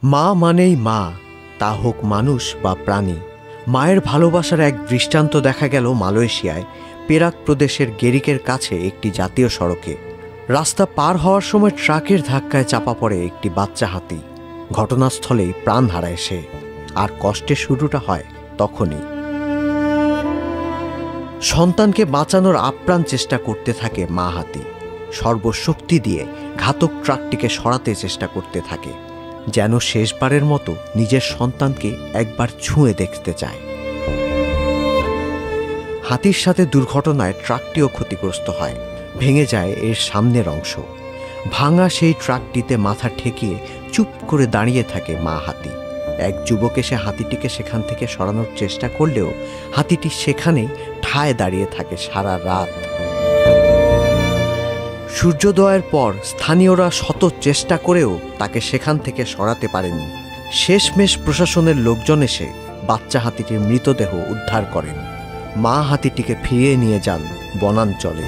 মা মানেই মা, তা হোক মানুষ বা প্রাণী। মায়ের ভালোবাসার এক দৃষ্টান্ত দেখা গেল মালয়েশিয়ায় পেরাক প্রদেশের গেরিকের কাছে একটি জাতীয় সড়কে। রাস্তা পার হওয়ার সময় ট্রাকের ধাক্কায় চাপা পড়ে একটি বাচ্চা হাতি। ঘটনাস্থলেই প্রাণ হারায় সে। আর কষ্টের শুরুটা হয় তখনই। সন্তানকে বাঁচানোর আপ্রাণ চেষ্টা করতে থাকে মা হাতি। সর্বশক্তি দিয়ে ঘাতক ট্রাকটিকে সরাতে চেষ্টা করতে থাকে, যেন শেষবারের মতো নিজের সন্তানকে একবার ছুঁয়ে দেখতে চায়। হাতির সাথে দুর্ঘটনায় ট্রাকটিও ক্ষতিগ্রস্ত হয়, ভেঙে যায় এর সামনের অংশ। ভাঙা সেই ট্রাকটিতে মাথা ঠেকিয়ে চুপ করে দাঁড়িয়ে থাকে মা হাতি। এক যুবক এসে হাতিটিকে সেখান থেকে সরানোর চেষ্টা করলেও হাতিটি সেখানেই ঠায় দাঁড়িয়ে থাকে সারা রাত। সূর্যোদয়ের পর স্থানীয়রা শত চেষ্টা করেও তাকে সেখান থেকে সরাতে পারেনি। শেষমেশ প্রশাসনের লোকজন এসে বাচ্চা হাতিটির মৃতদেহ উদ্ধার করেন। মা হাতিটিকে ফিরিয়ে নিয়ে যান বনাঞ্চলে।